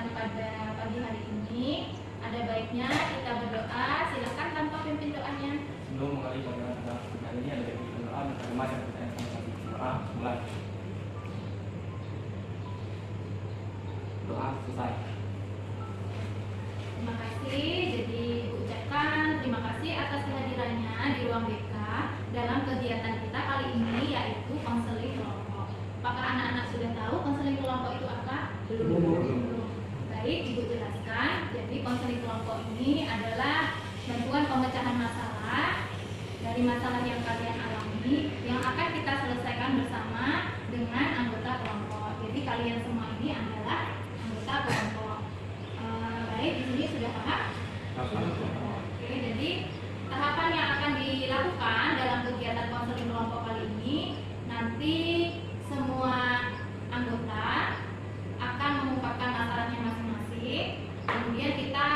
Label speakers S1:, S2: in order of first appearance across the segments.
S1: kegiatan pada pagi hari ini, ada baiknya kita berdoa. Silakan tanpa pimpin doanya.
S2: Sebelum mengalami pembahasan hari ini ada baiknya doa dan kemarin kita akan doa mulai. Doa selesai.
S1: Terima kasih. Jadi ucapkan terima kasih atas kehadirannya di ruang BK dalam kegiatan kita kali ini, yaitu konseling kelompok. Apakah anak-anak sudah tahu konseling kelompok itu apa? Belum. Baik, Ibu jelaskan. Jadi konseling kelompok ini adalah bantuan pemecahan masalah dari masalah yang kalian alami yang akan kita selesaikan bersama dengan anggota kelompok. Jadi kalian semua ini adalah anggota kelompok. Baik, di sini sudah paham? Oke, jadi tahapan yang akan dilakukan dalam kegiatan konseling kelompok kali ini, nanti semua anggota akan mengungkapkan masalahnya masing-masing. Kemudian kita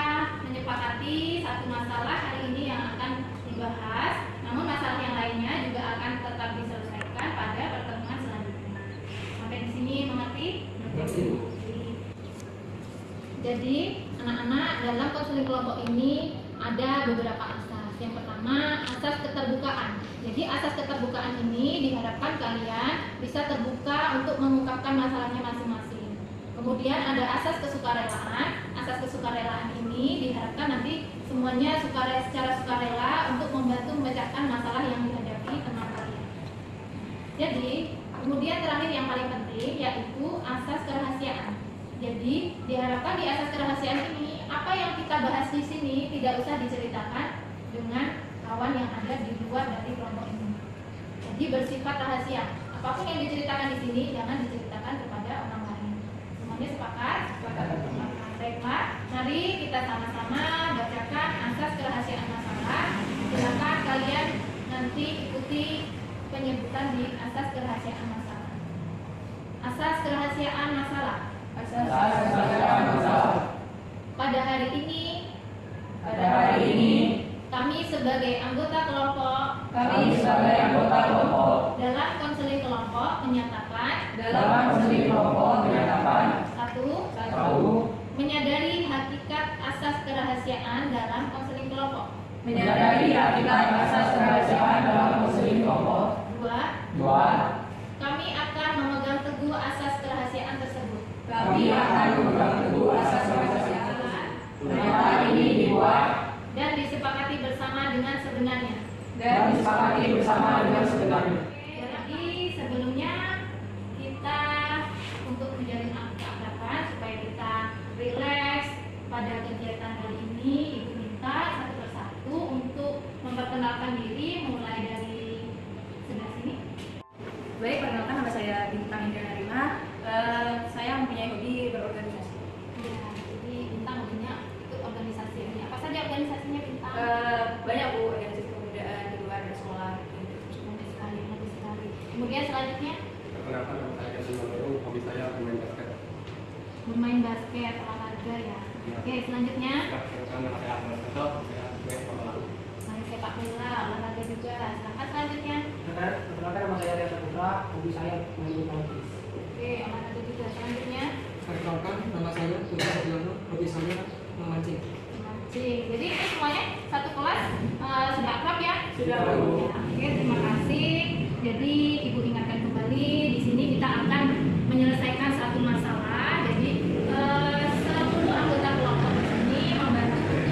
S1: menyepakati satu masalah hari ini yang akan dibahas, namun masalah yang lainnya juga akan tetap diselesaikan pada pertemuan selanjutnya. Sampai di sini mengerti? Jadi anak-anak, dalam konseling kelompok ini ada beberapa asas. Yang pertama, asas keterbukaan. Jadi asas keterbukaan ini diharapkan kalian bisa terbuka untuk mengungkapkan masalahnya masing-masing. Kemudian ada asas kesukarelaan. Asas kesukarelaan ini diharapkan nanti semuanya secara sukarela untuk membantu memecahkan masalah yang dihadapi teman kalian. Jadi kemudian terakhir yang paling penting yaitu asas kerahasiaan. Jadi diharapkan di asas kerahasiaan ini apa yang kita bahas di sini tidak usah diceritakan dengan kawan yang ada di luar dari kelompok ini. Jadi bersifat rahasia. Apapun yang diceritakan di sini jangan diceritakan kepada orang lain. Semuanya sepakat? Baiklah, mari kita sama-sama bacakan asas kerahasiaan masalah. Silakan kalian nanti ikuti penyebutan di asas kerahasiaan masalah. Asas kerahasiaan masalah. Pada hari ini kami sebagai anggota kelompok dalam konseling kelompok menyatakan satu, menyadari hakikat asas kerahasiaan dalam konseling kelompok. Dua, kami akan memegang teguh asas kerahasiaan tersebut. Dan disepakati bersama dengan sebenarnya. Jadi sebelumnya kita untuk menjalin akrab supaya kita rileks pada kegiatan kali ini, Ibu minta satu persatu untuk memperkenalkan diri mulai dari sebelah sini.
S3: Baik, perkenalkan nama saya Bintang Indra Narima. Saya mempunyai hobi berorganisasi.
S1: Ya, jadi Bintang punya ikut organisasi ini. Apa saja organisasinya Bintang?
S3: Banyak Bu, organisasi kebudayaan di luar dari sekolah.
S1: Bagus sekali. Kemudian selanjutnya
S2: Perkenalkan nama saya Yasin Manuru, hobi saya bermain basket.
S1: bermain basket, olahraga ya. Oke, selanjutnya
S2: Perkenalkan nama saya Ahmad Santo, saya sebagai pembalap.
S1: main sepak bola, olahraga juga. Silakan selanjutnya.
S4: Perkenalkan nama saya Reza Putra, hobi saya main bulu tangkis.
S1: Oke, olahraga juga. Selanjutnya
S4: Perkenalkan nama saya Putra Adriano, hobi saya memancing.
S1: mancing. Jadi ini semuanya satu kelas sudah akrab ya?
S3: Sudah.
S1: Ya, oke, terima kasih. Jadi Ibu ingatkan kembali di sini kita akan menyelesaikan satu masalah. Jadi seluruh anggota kelompok di sini membantu untuk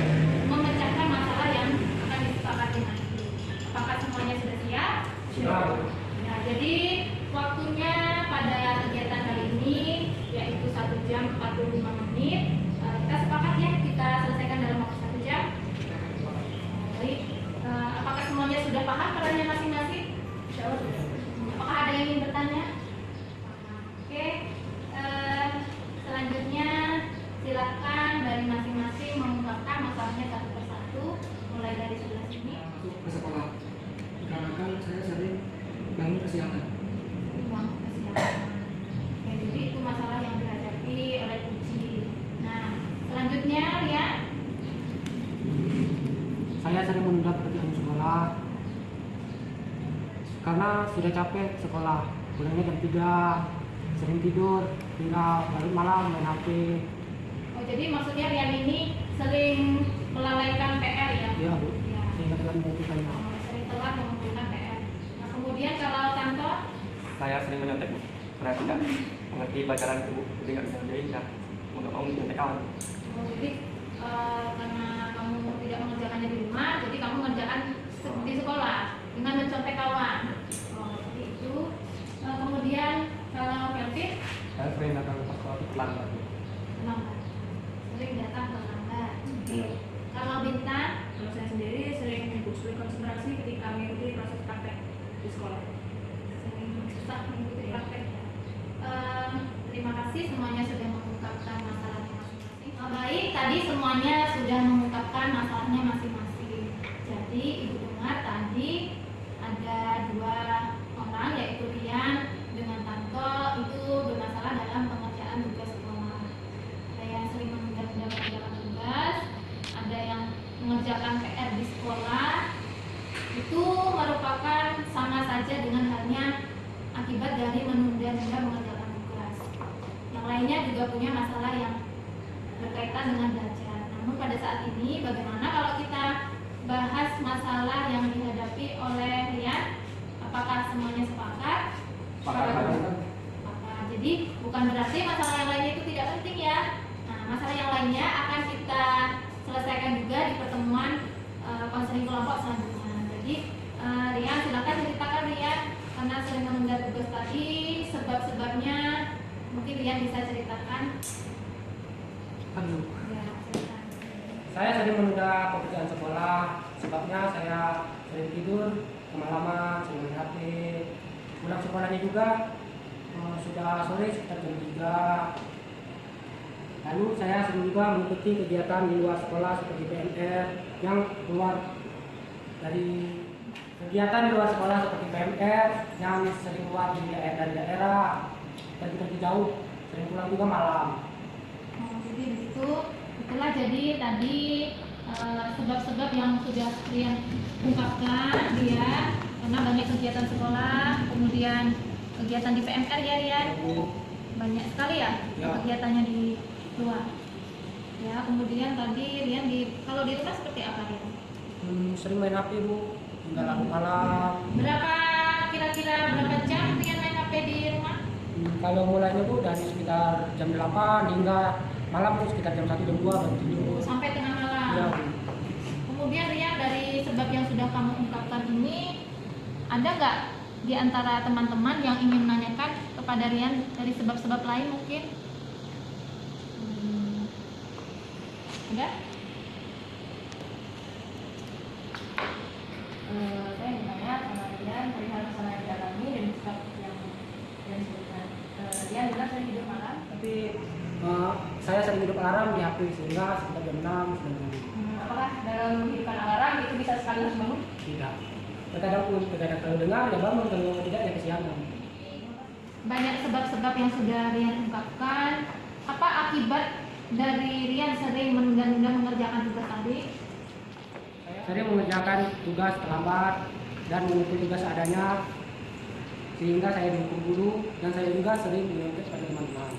S1: memecahkan masalah yang akan disepakati nanti. Apakah semuanya sudah siap?
S4: Siap.
S1: Nah, jadi waktunya pada kegiatan kali ini yaitu 1 jam 45 menit. Kita sepakat ya kita selesaikan dalam waktu 1 jam. Baik, apakah semuanya sudah paham perannya masing-masing? Apakah ada yang ingin bertanya? Oke, selanjutnya silakan dari masing-masing mengungkapkan masalahnya satu persatu, mulai dari sebelah sini.
S4: Masuk ke sekolah. Dikarenakan saya sering bangun kesiangan.
S1: Uang kesiapan. Oke, jadi itu masalah yang dihadapi oleh Ibu sendiri. Nah, selanjutnya ya.
S4: Saya sering menunda pekerjaan sekolah karena sudah capek sekolah. Pulangnya jam 3, sering tidur, tinggal balik malam main HP.
S1: jadi maksudnya Rian ini sering melalaikan PR ya?
S4: Iya Bu,
S1: Ya.
S4: sehingga telah mengumpulkannya.
S1: Sering telat mengumpulkan PR. Nah, kemudian kalau Tanto,
S2: Saya sering menyontek Bu, karena tidak mengerti pelajaran itu, jadi nggak bisa ngerjain ya, nggak mau menyontek kawan.
S1: jadi karena kamu tidak mengerjakannya di rumah, jadi kamu mengerjakan di sekolah dengan mencontek kawan. Seperti itu. Kemudian kalau Kelvin,
S2: Saya sering datang ke sekolah itu terlambat Bu.
S1: terlambat. Sering datang terlambat. Oke. Kalau Bintang,
S3: Kalau saya sendiri sering sulit konsentrasi ketika mengikuti proses praktek di sekolah.
S1: sering susah mengikuti praktek ya. Terima kasih semuanya sudah mengungkapkan masalahnya masing-masing. Baik, tadi semuanya sudah mengungkapkan masalahnya masing-masing. Jadi Ibu dengar tadi ada dua orang yaitu Rian dengan Tanto itu bermasalah dalam pengerjaan tugas sekolah. Ada yang sering menunda-nunda mengerjakan tugas, ada yang mengerjakan PR di sekolah. Itu merupakan sama saja dengan halnya akibat dari menunda-nunda mengerjakan tugas. Yang lainnya juga punya masalah yang berkaitan dengan belajar. Namun pada saat ini bagaimana kalau kita bahas masalah yang dihadapi oleh Rian? Apakah semuanya sepakat?
S2: Sepakat.
S1: Sepakat. Jadi bukan berarti masalah yang lainnya itu tidak penting ya. Nah, masalah yang lainnya akan kita selesaikan juga di pertemuan konseling kelompok selanjutnya. Jadi Rian silakan ceritakan Rian, karena sering menunda tugas tadi, sebab-sebabnya mungkin Rian bisa ceritakan.
S4: Aduh.
S1: Ya, silakan.
S4: Saya sering menunda pekerjaan sekolah, sebabnya saya sering tidur kemalaman, sering main HP. Pulang sekolahnya juga sudah sore sekitar jam 3. Lalu saya sering juga mengikuti kegiatan di luar sekolah seperti PMR yang keluar dari kegiatan di luar sekolah seperti PMR yang sering keluar dari daerah, pergi jauh, sering pulang juga malam.
S1: Jadi begitu, itulah jadi tadi sebab-sebab yang sudah Rian ungkapkan dia karena banyak kegiatan sekolah, kemudian kegiatan di PMR ya Rian, banyak sekali ya,
S4: Ya.
S1: kegiatannya di luar. Ya, kemudian tadi Rian kalau di rumah seperti apa Rian?
S4: Sering main HP Bu, hingga larut malam.
S1: Kira-kira berapa jam Rian main HP di rumah?
S4: Kalau mulainya Bu dari sekitar jam 8 hingga malam Bu sekitar jam 1 jam 2 baru tidur.
S1: Sampai tengah malam.
S4: Ya Bu.
S1: Kemudian Rian, dari sebab yang sudah kamu ungkapkan ini, ada nggak di antara teman-teman yang ingin menanyakan kepada Rian dari sebab-sebab lain mungkin? Ada?
S3: Saya ingin tanya sama Rian perihal masalah yang dialami dan sebab yang disebutkan. Rian bilang sering tidur malam.
S4: Tapi saya sering hidup alarm di HP sehingga sekitar jam 6 sudah bangun.
S3: Apakah dalam kehidupan alarm itu bisa sekaligus bangun?
S4: Tidak. Terkadang kalau dengar ya bangun, kalau tidak ya kesiangan.
S1: Banyak sebab-sebab yang sudah Rian ungkapkan. Apa akibat dari Rian sering menunda-nunda mengerjakan tugas tadi?
S4: Saya sering mengerjakan tugas terlambat dan mengumpul tugas seadanya sehingga saya dihukum guru dan saya juga sering menyontek pada teman-teman.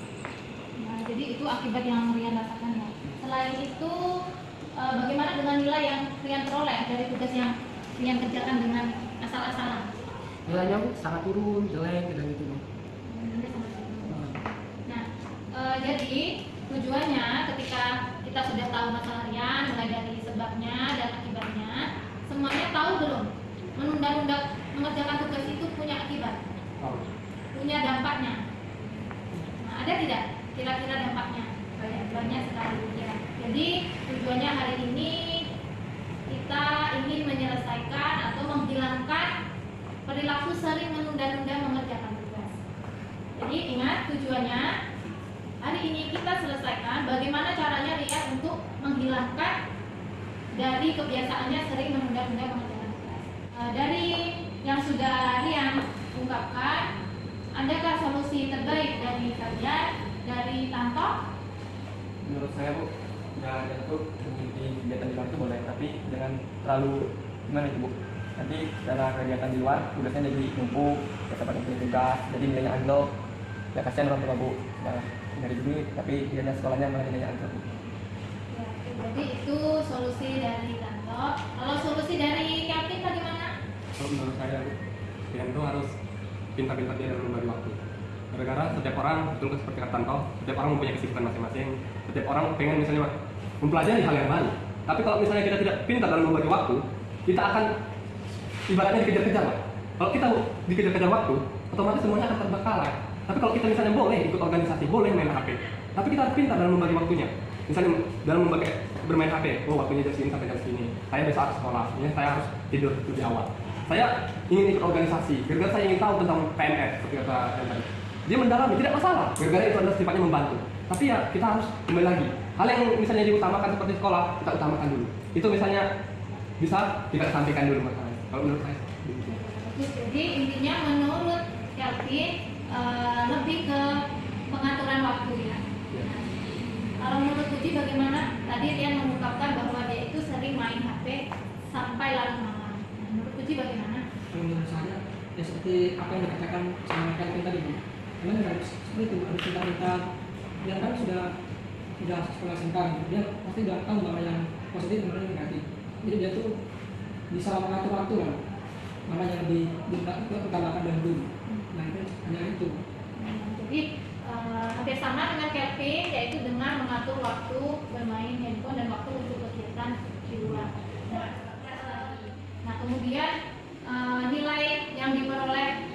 S1: Nah, jadi itu akibat yang Rian rasakan ya. Selain itu, bagaimana dengan nilai yang Rian peroleh dari tugas yang Rian kerjakan dengan asal-asalan?
S4: Nilainya Bu sangat turun, jelek dan gitu Bu.
S1: Nah, jadi tujuannya ketika kita sudah tahu masalah Rian, mulai dari sebabnya dan akibatnya, semuanya tahu belum? Menunda-nunda mengerjakan tugas itu punya akibat, punya dampaknya. Nah, ada tidak kira-kira dampaknya? Banyak sekali ya. Jadi tujuannya hari ini kita ingin menyelesaikan atau menghilangkan perilaku sering menunda-nunda mengerjakan tugas. Jadi ingat tujuannya hari ini kita selesaikan bagaimana caranya Rian untuk menghilangkan dari kebiasaannya sering menunda-nunda mengerjakan tugas. Dari yang sudah Rian ungkapkan, adakah solusi terbaik dari kalian, dari Tanto?
S2: Menurut saya Bu, nggak ada tuh mengikuti kegiatan di luar itu boleh, tapi jangan terlalu gimana itu Bu. Nanti karena kegiatan di luar tugasnya jadi numpuk, kita pada punya tugas, jadi nilainya anjlok. Ya kasihan orang tua Bu. malah dari dulu tapi dia sekolahnya malah nilainya angka.
S1: Ya, jadi itu solusi dari Tanto. Kalau solusi dari Kevin bagaimana?
S5: Kalau menurut saya kalian itu harus pintar-pintar dia dalam membagi waktu. Gara-gara setiap orang, betul seperti kata Tanto, setiap orang mempunyai kesibukan masing-masing. Setiap orang pengen misalnya mempelajari hal yang baru. Tapi kalau misalnya kita tidak pintar dalam membagi waktu, kita akan ibaratnya dikejar-kejar, Pak. Kalau kita dikejar-kejar waktu, otomatis semuanya akan terbengkalai. Tapi kalau kita misalnya boleh ikut organisasi, boleh main HP, tapi kita harus pintar dalam membagi waktunya. Misalnya dalam bermain HP, oh waktunya jam segini sampai jam segini. Saya besok harus sekolah, ini saya harus tidur lebih awal. Saya ingin ikut organisasi, gara-gara saya ingin tahu tentang PNS, seperti kata yang tadi. Dia mendalami, tidak masalah, gara-gara itu adalah sifatnya membantu. Tapi ya kita harus kembali lagi. Hal yang misalnya diutamakan seperti sekolah, kita utamakan dulu. Itu misalnya bisa kita sampaikan dulu masalahnya. Kalau menurut saya.
S1: Jadi intinya menurut Kelvin lebih ke pengaturan waktu ya. Nah, kalau menurut Puji bagaimana? Tadi dia mengungkapkan bahwa dia itu sering main HP sampai larut malam. Nah, menurut Puji bagaimana?
S4: Menurut saya ya seperti apa yang dikatakan sama Kelvin tadi, Bu. Memang harus seperti itu, harus pintar-pintar. Dia kan sudah sekolah singkat, dia pasti udah tahu mana yang positif dan mana yang negatif. Jadi dia tuh bisa mengatur waktu lah, mana yang lebih diutamakan dahulu. Nah itu hanya itu.
S1: Jadi hampir sama dengan Kelvin, yaitu dengan mengatur waktu bermain handphone dan waktu untuk kegiatan di luar. Nah kemudian nilai yang diperoleh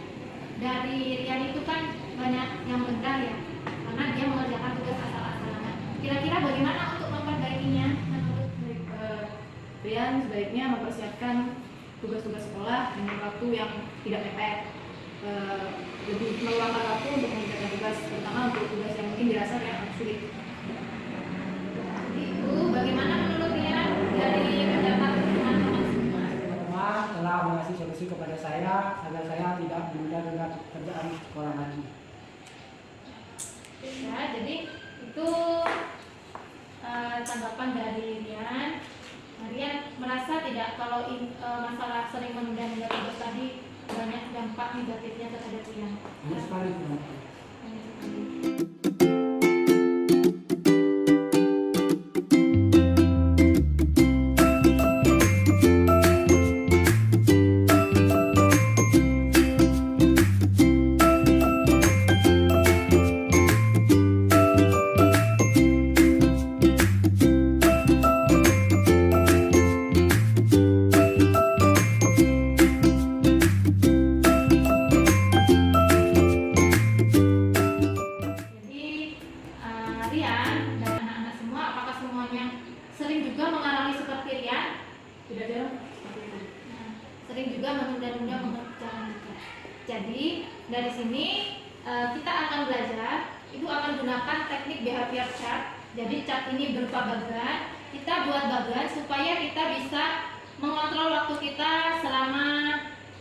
S1: dari Rian itu kan banyak yang rendah ya, karena dia mengerjakan tugas asal-asalan. Kira-kira bagaimana untuk memperbaikinya menurut
S3: Rian sebaiknya mempersiapkan tugas-tugas sekolah dengan waktu yang tidak mepet. Lebih meluangkan waktu untuk mengerjakan tugas, terutama untuk tugas yang mungkin dirasa yang sulit.
S1: itu bagaimana menurut Rian dari pendapat teman-teman semua?
S4: Teman-teman telah mengasih solusi kepada saya agar saya tidak menunda kerjaan sekolah lagi.
S1: Ya, jadi itu tanggapan dari Rian. Rian merasa tidak kalau masalah sering menunda-nunda tugas tadi banyak dampak negatifnya terhadap Rian.
S4: Banyak sekali.
S1: Banyak sekali. Sering juga menunda-nunda mengerjakan tugas. Jadi dari sini kita akan belajar, itu akan gunakan teknik behavior chart. Jadi chart ini berupa bagan. Kita buat bagan supaya kita bisa mengontrol waktu kita selama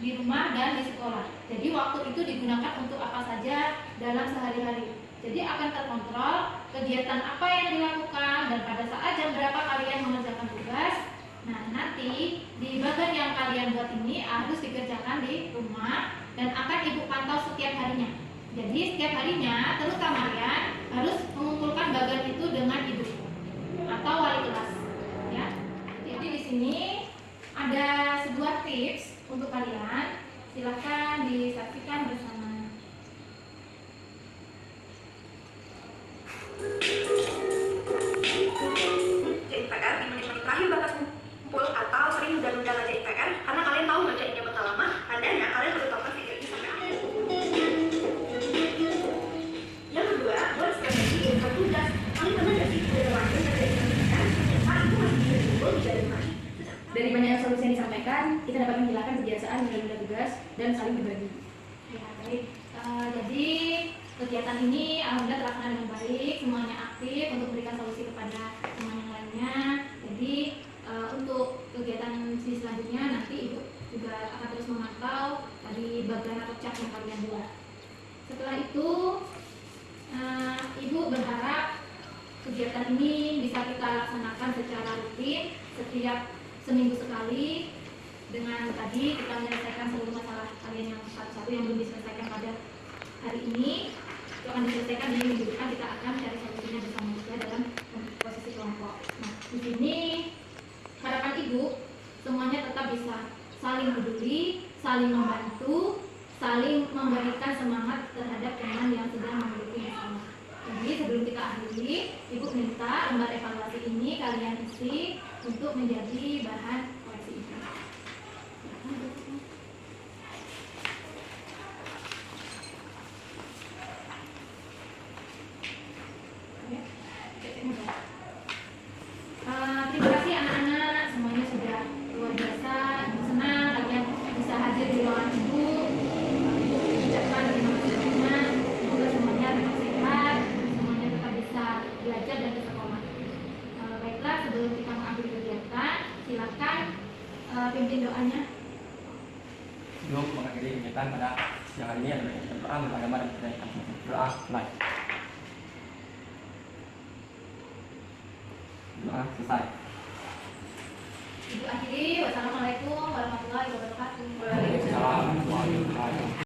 S1: di rumah dan di sekolah. Jadi waktu itu digunakan untuk apa saja dalam sehari-hari. Jadi akan terkontrol kegiatan apa yang dilakukan dan pada saat jam berapa kalian mengerjakan tugas. Nah, nanti di bagian yang kalian buat ini harus dikerjakan di rumah dan akan Ibu pantau setiap harinya. Jadi setiap harinya, terutama kalian harus mengumpulkan bagian itu dengan Ibu atau wali kelas. Ya. Jadi di sini ada sebuah tips untuk kalian. Silahkan disaksikan bersama.
S6: PR di menit-menit terakhir batas kumpul atau sering menunda-nunda ngerjain PR karena kalian tahu ngerjainnya bakal lama, tandanya kalian perlu tonton video ini sampai akhir. Yang kedua, buat strategi untuk tugas. Kalian pernah nggak sih udah lanjut ngerjain PR, ternyata itu masih bisa dikumpul di jalan lagi.
S3: Dari banyak solusi yang disampaikan, kita dapat menghilangkan kebiasaan menunda tugas dan saling berbagi.
S1: Ya, baik. Jadi kegiatan ini alhamdulillah terlaksana dengan baik, semuanya aktif untuk memberikan solusi kepada teman yang lainnya. Jadi untuk kegiatan di selanjutnya nanti Ibu juga akan terus memantau dari bagian atau chat yang kalian buat. Setelah itu Ibu berharap kegiatan ini bisa kita laksanakan secara rutin setiap seminggu sekali, dengan tadi kita menyelesaikan seluruh masalah kalian yang satu-satu yang belum diselesaikan pada hari ini. akan diselesaikan di minggu depan. Kita akan cari solusinya bersama juga dalam posisi kelompok. Nah, di sini harapan ibu semuanya tetap bisa saling peduli, saling membantu, saling memberikan semangat terhadap teman yang sedang memiliki masalah. Jadi sebelum kita akhiri, ibu minta lembar evaluasi ini kalian isi untuk menjadi bahan koreksi ibu. Terima kasih anak-anak, semuanya sudah luar biasa. Ibu senang kalian bisa hadir di ruangan ibu. Ucapkan terima kasih banyak. Semoga semuanya tetap sehat, semuanya tetap bisa belajar dan ke sekolah. Baiklah, sebelum kita mengakhiri kegiatan, silakan pimpin doanya.
S2: Sebelum mengakhiri kegiatan pada siang hari ini adalah doa beragama dan kebaikan. Doa live. Doa selesai.
S1: Ibu akhiri. Wassalamualaikum warahmatullahi wabarakatuh.